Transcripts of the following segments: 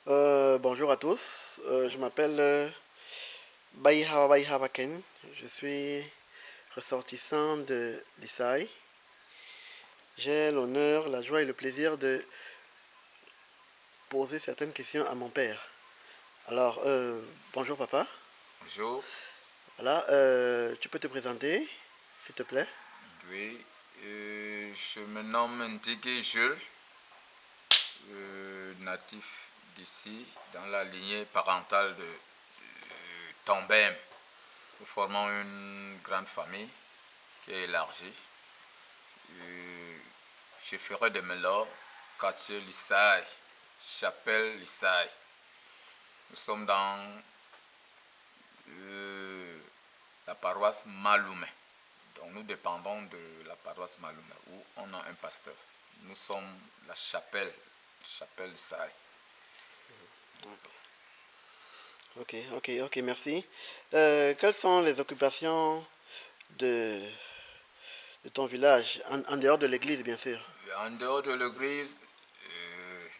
Bonjour à tous. Je m'appelle Baihawa Baihawa Ken. Je suis ressortissant de l'ISAI. J'ai l'honneur, la joie et le plaisir de poser certaines questions à mon père. Alors, bonjour papa. Bonjour, Voilà, tu peux te présenter, s'il te plaît? oui, je me nomme Ndigi Jules, natif d'ici, dans la lignée parentale de Tombem. Nous formons une grande famille qui est élargie. Je ferai de Melo, quartier Lissaï, chapelle Lissaï. Nous sommes dans la paroisse Maloumé. Donc nous dépendons de la paroisse Maloumé où on a un pasteur. Nous sommes la chapelle Saï. Ok, merci. Quelles sont les occupations de, de ton village, en dehors de l'église, bien sûr? En dehors de l'église,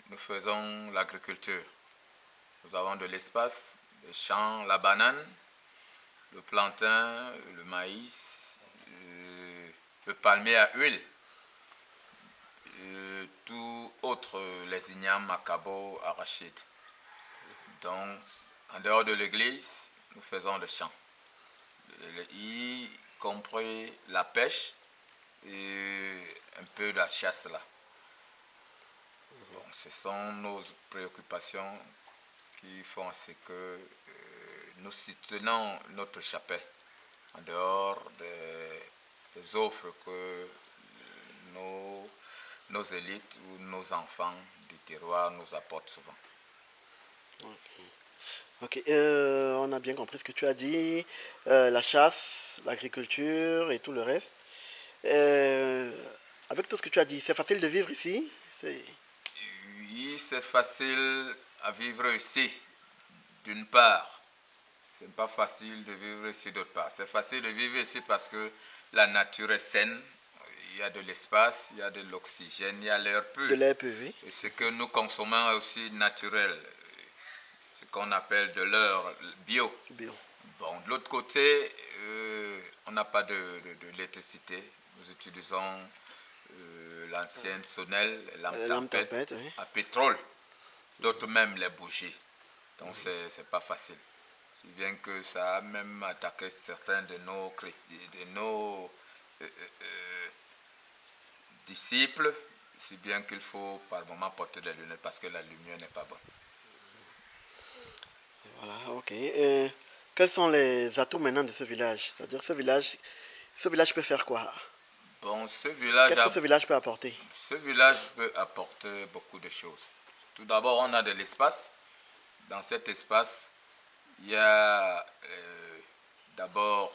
nous faisons l'agriculture. Nous avons de l'espace, des champs, la banane, le plantain, le maïs, le palmier à huile, tout autre, les ignames, macabo, arachides. Donc, en dehors de l'église, nous faisons le champ, y compris la pêche et un peu de la chasse là. Bon, ce sont nos préoccupations qui font ce que nous soutenons notre chapelle en dehors des offres que nos élites ou nos enfants du terroir nous apportent souvent. Ok, on a bien compris ce que tu as dit, la chasse, l'agriculture et tout le reste. Euh, Avec tout ce que tu as dit, c'est facile de vivre ici? Oui, c'est facile à vivre ici, d'une part. C'est pas facile de vivre ici d'autre part. C'est facile de vivre ici parce que la nature est saine, il y a de l'espace, il y a de l'oxygène, il y a l'air pur. De l'air pur, oui. Et ce que nous consommons est aussi naturel, ce qu'on appelle de l'heure bio. Bio. Bon, de l'autre côté, on n'a pas d'électricité. Nous utilisons l'ancienne sonnelle, les lampes Lampe tempête tempête, oui. à pétrole, d'autres même les bougies. Donc c'est pas facile. Si bien que ça a même attaqué certains de nos euh, euh, disciples, si bien qu'il faut par moment porter des lunettes parce que la lumière n'est pas bonne. Voilà, ok. Quels sont les atouts maintenant de ce village? C'est-à-dire ce village peut faire quoi? Bon, Qu'est-ce que ce village peut apporter? ce village peut apporter beaucoup de choses. Tout d'abord, on a de l'espace. Dans cet espace, il y a d'abord,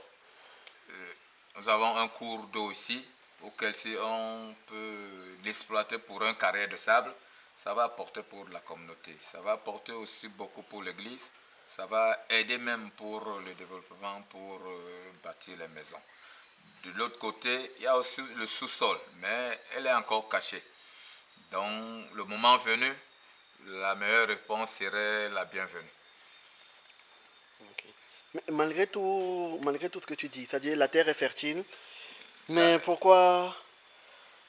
nous avons un cours d'eau ici, auquel si on peut l'exploiter pour un carré de sable, ça va apporter pour la communauté. Ça va apporter aussi beaucoup pour l'église. Ça va aider même pour le développement, pour bâtir les maisons. De l'autre côté, il y a aussi le sous-sol, mais elle est encore cachée. Donc, le moment venu, la meilleure réponse serait la bienvenue. Ok. Mais malgré tout ce que tu dis, c'est-à-dire la terre est fertile, La- mais pourquoi,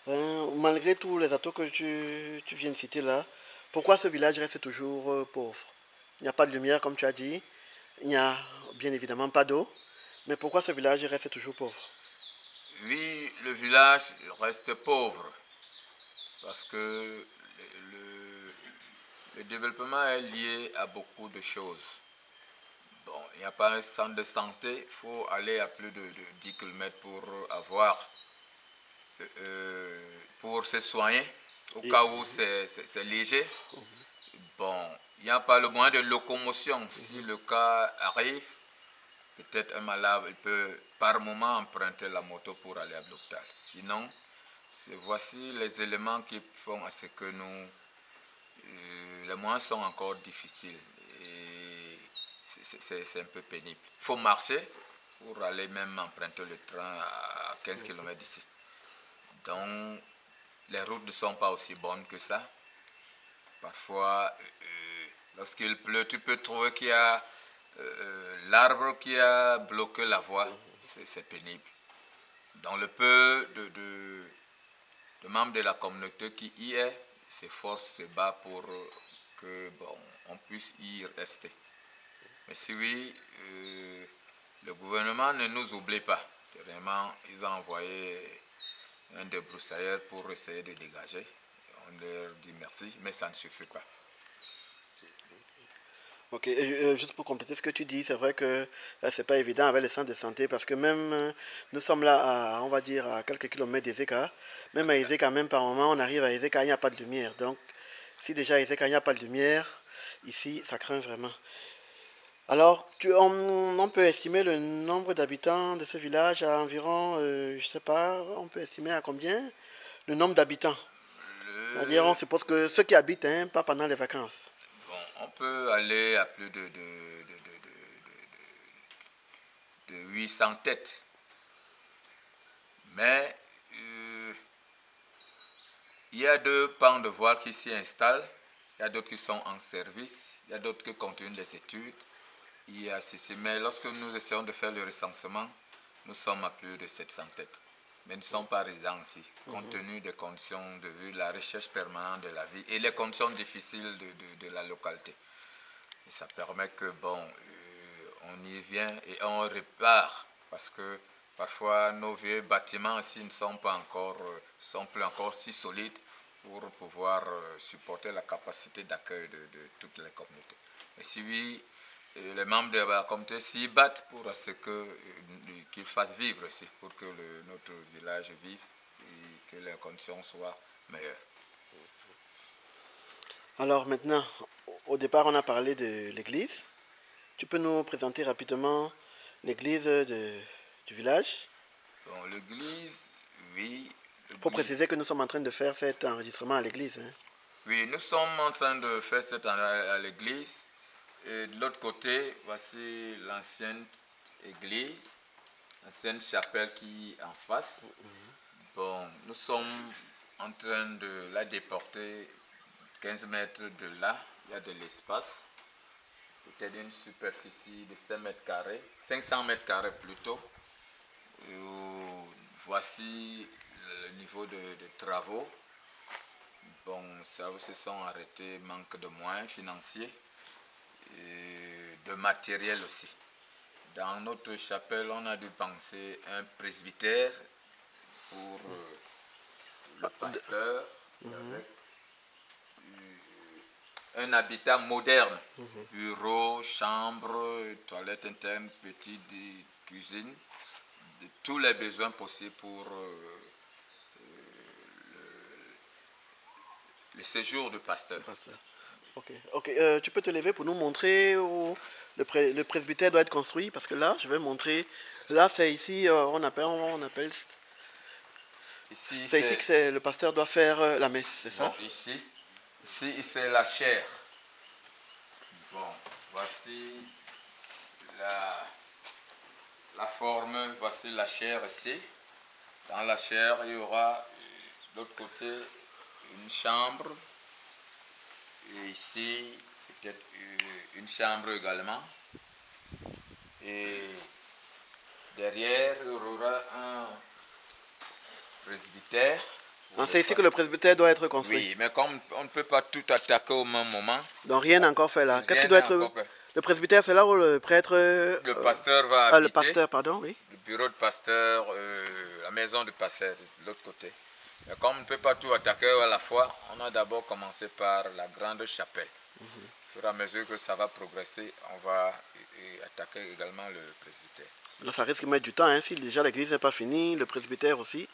malgré tous les atouts que tu viens de citer là, pourquoi ce village reste toujours pauvre? Il n'y a pas de lumière, comme tu as dit, il n'y a bien évidemment pas d'eau, mais pourquoi ce village reste toujours pauvre? oui, le village reste pauvre parce que le développement est lié à beaucoup de choses. Bon, il n'y a pas un centre de santé, il faut aller à plus de 10 km pour avoir, pour se soigner, au Et, cas où c'est léger. Bon, il n'y a pas le moyen de locomotion. Si le cas arrive, peut-être un malade il peut par moment emprunter la moto pour aller à l'hôpital. Sinon, voici les éléments qui font à ce que les moyens sont encore difficiles et c'est un peu pénible. Il faut marcher pour aller même emprunter le train à 15 km d'ici. Donc, les routes ne sont pas aussi bonnes que ça. Parfois, lorsqu'il pleut, tu peux trouver qu'il y a l'arbre qui a bloqué la voie. C'est pénible. Dans le peu de membres de la communauté qui y est, s'efforce, se bat pour que on puisse y rester. Mais si oui, le gouvernement ne nous oublie pas. Vraiment, ils ont envoyé un débroussailleur pour essayer de dégager. On leur dit merci, mais ça ne suffit pas. Ok, juste pour compléter ce que tu dis, c'est vrai que c'est pas évident avec les centres de santé parce que même nous sommes là à, on va dire, à quelques kilomètres d'Ezeka. Même à Ezeka, même par moment, on arrive à Ezeka, il n'y a pas de lumière. Donc, si déjà à Ezeka, il n'y a pas de lumière, ici, ça craint vraiment. Alors, on peut estimer le nombre d'habitants de ce village à environ, je sais pas, on peut estimer à combien? Le nombre d'habitants. C'est-à-dire, on Le, suppose que ceux qui habitent, hein, pas pendant les vacances. bon, on peut aller à plus de 800 têtes. Mais il y a deux pans de voile qui s'y installent. Il y a d'autres qui sont en service. Il y a d'autres qui continuent des études. Il y a ceci. Mais lorsque nous essayons de faire le recensement, nous sommes à plus de 700 têtes. Mais nous ne sommes pas résidents ici, compte tenu des conditions de vie, la recherche permanente de la vie et les conditions difficiles de la localité. Et ça permet que, on y vient et on repart parce que parfois nos vieux bâtiments ici ne sont pas encore, sont plus encore si solides pour pouvoir supporter la capacité d'accueil de toutes les communautés. Et si oui, les membres de la communauté s'y battent pour ce qu'ils fassent vivre ici, pour que notre village vive et que les conditions soient meilleures. Alors maintenant, au départ, on a parlé de l'église. Tu peux nous présenter rapidement l'église du village? Bon, l'église, oui, Il faut l'église. préciser que nous sommes en train de faire cet enregistrement à l'église, hein. Oui, nous sommes en train de faire cet à l'église. Et de l'autre côté, voici l'ancienne église, l'ancienne chapelle qui est en face. Bon, nous sommes en train de la déporter 15 mètres de là. Il y a de l'espace, peut-être une superficie de 5 mètres carrés, 500 mètres carrés plutôt. Voici le niveau de travaux. Bon, ça se sont arrêtés, manque de moyens financiers et de matériel aussi. Dans notre chapelle, on a dû penser un presbytère pour le pasteur avec un habitat moderne. Bureau, chambre, toilette interne, petite cuisine, de tous les besoins possibles pour le séjour du pasteur. Pasteur. Ok, ok. Tu peux te lever pour nous montrer où le presbytère doit être construit parce que là, je vais montrer. Là, c'est ici, Ici, c'est ici que le pasteur doit faire la messe, c'est bon, ça? ici c'est la chair. Bon, voici la forme, voici la chair ici. Dans la chair, il y aura de l'autre côté une chambre. Et ici, peut-être une chambre également. Et derrière, il y aura un presbytère. C'est ici que le presbytère doit être construit. Oui, mais comme on ne peut pas tout attaquer au même moment. Donc rien n'est encore fait là. Qu'est-ce qui doit rien n'est être. encore fait. Le presbytère, c'est là où le prêtre. Le pasteur va habiter. Le pasteur, pardon, oui. Le bureau de pasteur, la maison du pasteur de l'autre côté. Mais comme on ne peut pas tout attaquer à la fois, on a d'abord commencé par la grande chapelle. Au fur et à mesure que ça va progresser, on va attaquer également le presbytère. Là, ça risque de mettre du temps, hein. Si déjà l'église n'est pas finie, le presbytère aussi.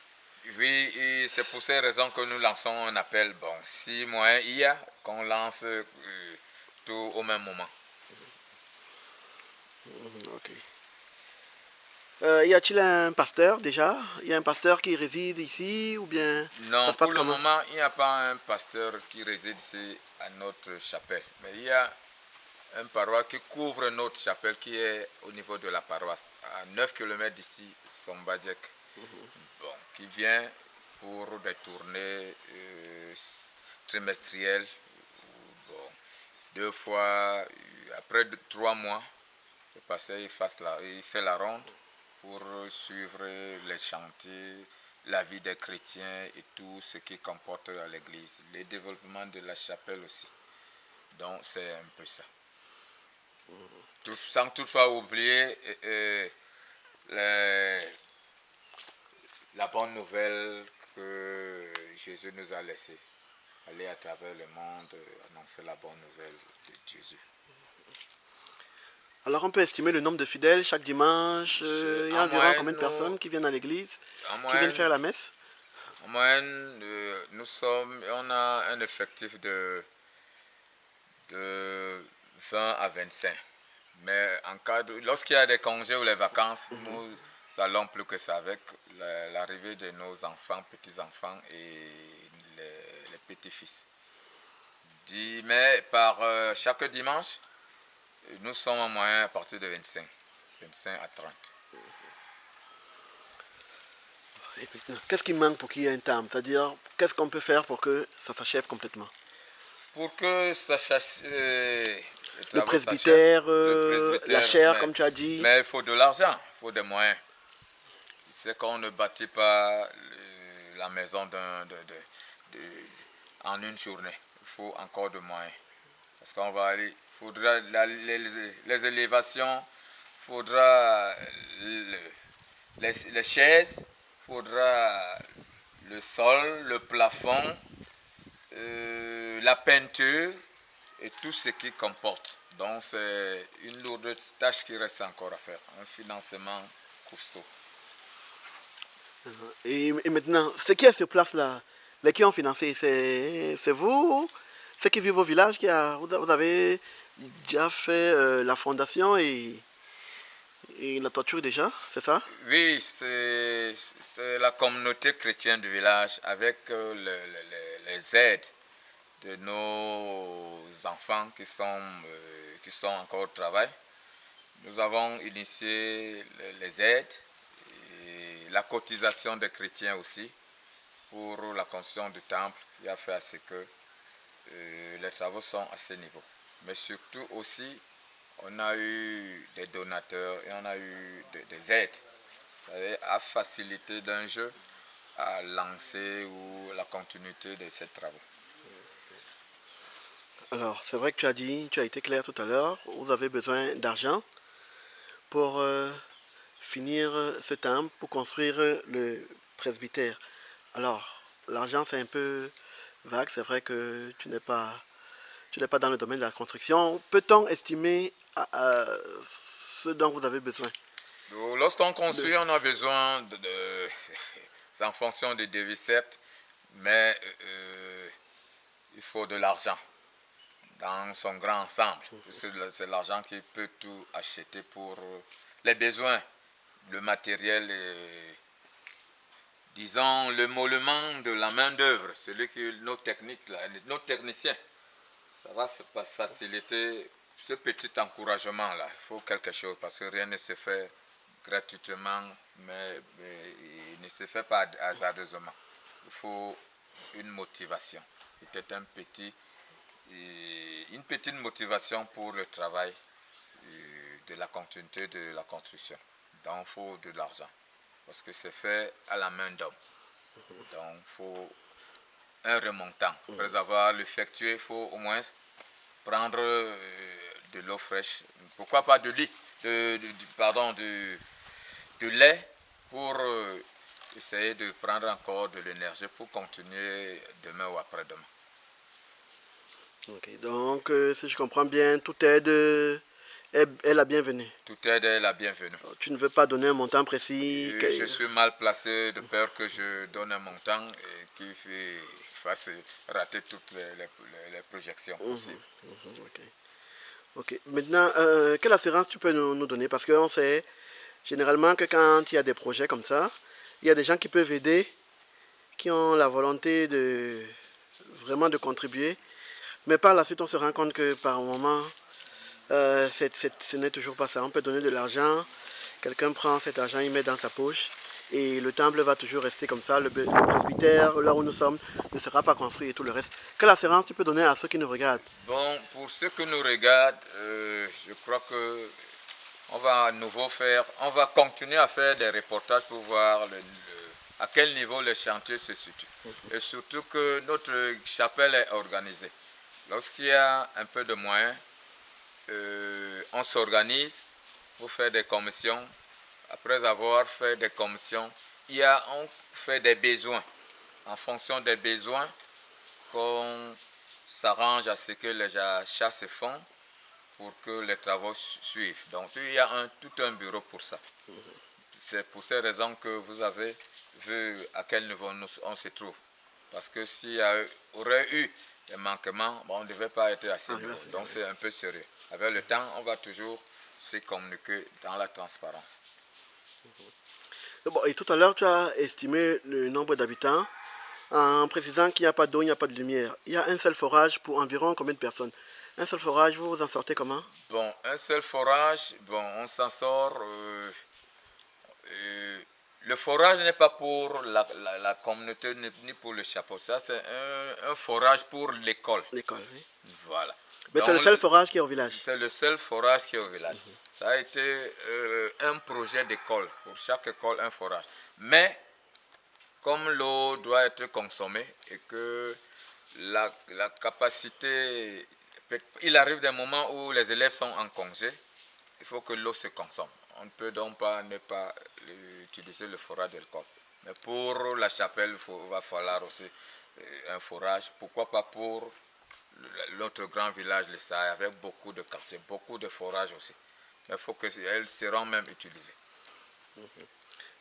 Oui, et c'est pour ces raisons que nous lançons un appel. Bon, si moyen il y a, qu'on lance tout au même moment. Ok. Y a-t-il un pasteur déjà? Il y a un pasteur qui réside ici ou bien non, ça se passe pour le comment? moment, il n'y a pas un pasteur qui réside ici à notre chapelle. Mais il y a un paroisse qui couvre notre chapelle qui est au niveau de la paroisse, à 9 km d'ici, Sombadjek. Bon, qui vient pour des tournées trimestrielles 2 fois, après 3 mois, le pasteur il fait la ronde pour suivre les chantiers, la vie des chrétiens et tout ce qui comporte à l'église, le développement de la chapelle aussi. Donc c'est un peu ça. Sans toutefois oublier la bonne nouvelle que Jésus nous a laissée. Aller à travers le monde, annoncer la bonne nouvelle de Jésus. Alors on peut estimer le nombre de fidèles chaque dimanche. Il y a environ combien de personnes qui viennent à l'église, qui viennent faire la messe? En moyenne, on a un effectif de 20 à 25. Mais lorsqu'il y a des congés ou les vacances, nous allons plus que ça avec l'arrivée de nos enfants, petits-enfants et les petits-fils. Mais par chaque dimanche, nous sommes en moyenne à partir de 25 à 30. Qu'est-ce qui manque pour qu'il y ait un terme? C'est-à-dire, qu'est-ce qu'on peut faire pour que ça s'achève complètement? Pour que ça le presbytère, la chaire, comme tu as dit. Mais il faut de l'argent, il faut des moyens. C'est qu'on ne bâtit pas la maison en une journée. Il faut encore de moyens. Parce qu'on va aller, il faudra les élévations, il faudra les chaises, il faudra le sol, le plafond, la peinture et tout ce qui comporte. Donc c'est une lourde tâche qui reste encore à faire, un financement costaud. Et maintenant, ce qui est sur place là, les qui ont financé, c'est vous, ceux qui vivent au village, vous avez déjà fait la fondation et la toiture déjà, c'est ça? Oui, c'est la communauté chrétienne du village avec les aides de nos enfants qui sont encore au travail. Nous avons initié les aides et la cotisation des chrétiens aussi pour la construction du temple qui a fait à ce que les travaux sont à ce niveau. Mais surtout aussi, on a eu des donateurs et on a eu des aides. Ça a facilité d'un jeu à lancer ou la continuité de ces travaux. Alors, c'est vrai que tu as été clair tout à l'heure, vous avez besoin d'argent pour finir ce temple, pour construire le presbytère. Alors, l'argent c'est un peu vague, c'est vrai que tu n'es pas dans le domaine de la construction. Peut-on estimer ce dont vous avez besoin? Lorsqu'on construit, on a besoin c'est en fonction des devis, certes, mais il faut de l'argent dans son grand ensemble. C'est l'argent qui peut tout acheter pour les besoins, le matériel, et, disons, le l'émolument de la main d'œuvre, celui que nos techniciens, ça va faciliter ce petit encouragement là. Il faut quelque chose parce que rien ne se fait gratuitement, mais il ne se fait pas hasardeusement. Il faut une motivation. Peut-être une petite motivation pour le travail de la continuité de la construction. Donc il faut de l'argent parce que c'est fait à la main d'homme. Donc il faut un remontant. Après avoir l'effectué, il faut au moins prendre de l'eau fraîche. Pourquoi pas de lait pour essayer de prendre encore de l'énergie pour continuer demain ou après-demain. Ok, donc si je comprends bien, toute aide est la bienvenue. Toute aide est la bienvenue. Tu ne veux pas donner un montant précis? Je suis mal placé de peur que je donne un montant et qui fasse rater toutes les projections possibles. Ok. Maintenant, quelle assurance tu peux nous donner? Parce qu'on sait généralement que quand il y a des projets comme ça, il y a des gens qui peuvent aider, qui ont la volonté de vraiment de contribuer. Mais par la suite, on se rend compte que par moment, ce n'est toujours pas ça. On peut donner de l'argent, quelqu'un prend cet argent, il met dans sa poche et le temple va toujours rester comme ça, le presbytère, là où nous sommes, ne sera pas construit et tout le reste. Quelle assurance tu peux donner à ceux qui nous regardent? Bon, pour ceux qui nous regardent, je crois que on va à nouveau on va continuer à faire des reportages pour voir à quel niveau le chantier se situe. Et surtout que notre chapelle est organisée. Lorsqu'il y a un peu de moyens, on s'organise pour faire des commissions. Après avoir fait des commissions, on fait des besoins. En fonction des besoins, qu'on s'arrange à ce que les achats se font pour que les travaux suivent. Donc il y a tout un bureau pour ça. C'est pour ces raisons que vous avez vu à quel niveau on se trouve. Parce que s'il y aurait eu des manquements, bon, on ne devait pas être à ce niveau. Donc c'est un peu sérieux. Avec le temps, on va toujours se communiquer dans la transparence. Bon, et tout à l'heure, tu as estimé le nombre d'habitants en précisant qu'il n'y a pas d'eau, il n'y a pas de lumière. Il y a un seul forage pour environ combien de personnes? Un seul forage, vous vous en sortez comment? Bon, un seul forage, bon, on s'en sort. Le forage n'est pas pour la communauté ni pour le chapeau. Ça, c'est un forage pour l'école. L'école, oui. Voilà. Mais c'est le seul forage qui est au village. C'est le seul forage qui est au village. Ça a été un projet d'école. Pour chaque école, un forage. Mais, comme l'eau doit être consommée et que la capacité... Il arrive des moments où les élèves sont en congé, il faut que l'eau se consomme. On ne peut donc pas ne pas utiliser le forage de l'école. Mais pour la chapelle, il va falloir aussi un forage. Pourquoi pas pour l'autre grand village, le Sahel, avec beaucoup de quartiers, beaucoup de forages aussi. Mais il faut qu'elles seront même utilisées.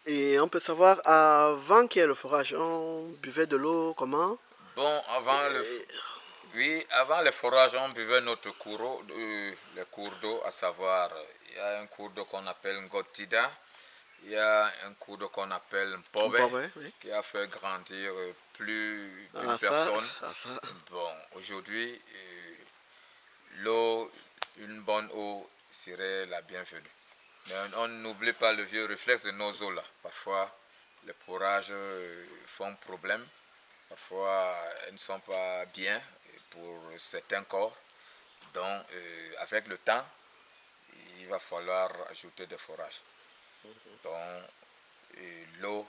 Et on peut savoir, avant qu'il y ait le forage, on buvait de l'eau comment? Bon, avant le forage, on buvait notre cours, le cours d'eau, à savoir, il y a un cours d'eau qu'on appelle Ngotida, il y a un cours d'eau qu'on appelle Mpobe, oui. qui a fait grandir plus d'une personne. Bon, aujourd'hui, l'eau, une bonne eau serait la bienvenue. Mais on n'oublie pas le vieux réflexe de nos eaux là. Parfois, les forages font problème. Parfois, elles ne sont pas bien pour certains corps. Donc, avec le temps, il va falloir ajouter des forages. Donc, l'eau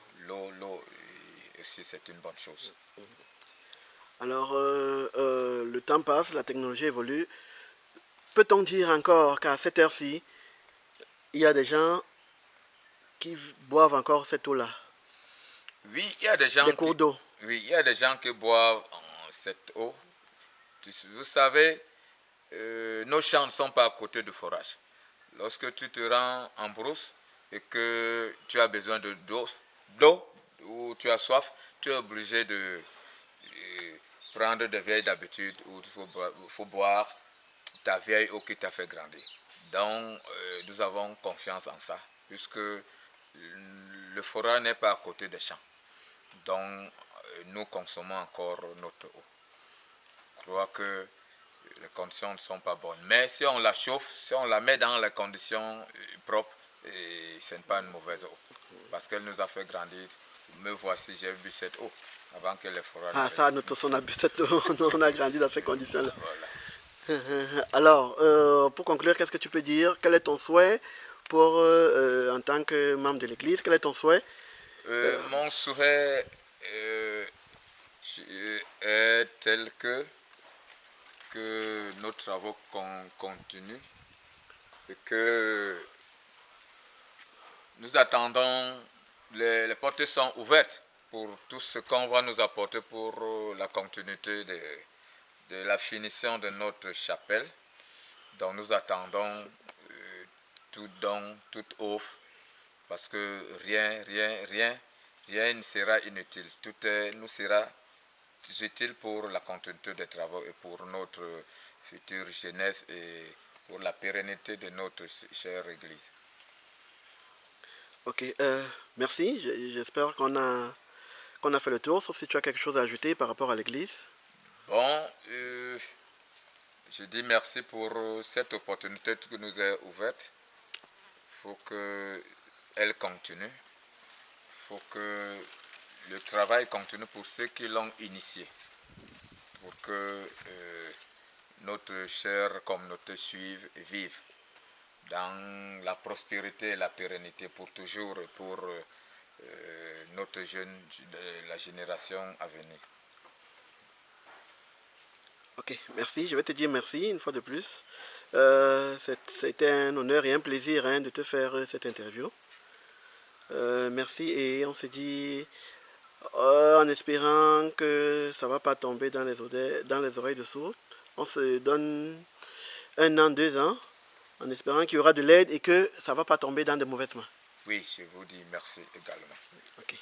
aussi, c'est une bonne chose. Alors, le temps passe, la technologie évolue. Peut-on dire encore qu'à cette heure-ci, il y a des gens qui boivent encore cette eau-là? Oui, il y a des gens des cours d'eau. Oui, il y a des gens qui boivent cette eau. Vous savez, nos champs ne sont pas à côté du forage. Lorsque tu te rends en brousse et que tu as besoin d'eau ou tu as soif, tu es obligé de prendre des vieilles habitudes où il faut boire ta vieille eau qui t'a fait grandir. Donc, nous avons confiance en ça, puisque le forage n'est pas à côté des champs. Donc, nous consommons encore notre eau. Je crois que les conditions ne sont pas bonnes. Mais si on la chauffe, si on la met dans les conditions propres, ce n'est pas une mauvaise eau. Parce qu'elle nous a fait grandir. Me voici, j'ai bu cette eau avant que les forages... Ah, ça, nous tous, on a bu cette eau, on a grandi dans ces conditions-là. Voilà. Alors, pour conclure, qu'est-ce que tu peux dire? Quel est ton souhait en tant que membre de l'Église? Quel est ton souhait? Mon souhait est tel que nos travaux continuent et que nous attendons, les portes sont ouvertes pour tout ce qu'on va nous apporter pour la continuité de la finition de notre chapelle. Donc nous attendons tout don, toute offre, parce que rien ne sera inutile. Tout nous sera utile pour la continuité des travaux et pour notre future jeunesse et pour la pérennité de notre chère Église. Ok, merci. J'espère qu'on a fait le tour, sauf si tu as quelque chose à ajouter par rapport à l'Église. Bon, je dis merci pour cette opportunité qui nous est ouverte. Il faut qu'elle continue. Il faut que le travail continue pour ceux qui l'ont initié, pour que notre chère communauté suive et vive dans la prospérité et la pérennité pour toujours et pour notre jeune, la génération à venir. Ok, merci. Je vais te dire merci une fois de plus. C'était un honneur et un plaisir de te faire cette interview. Merci et on se dit en espérant que ça ne va pas tomber dans les oreilles de sourds. On se donne 1 an, 2 ans en espérant qu'il y aura de l'aide et que ça ne va pas tomber dans de mauvaises mains. Oui, je vous dis merci également. Ok.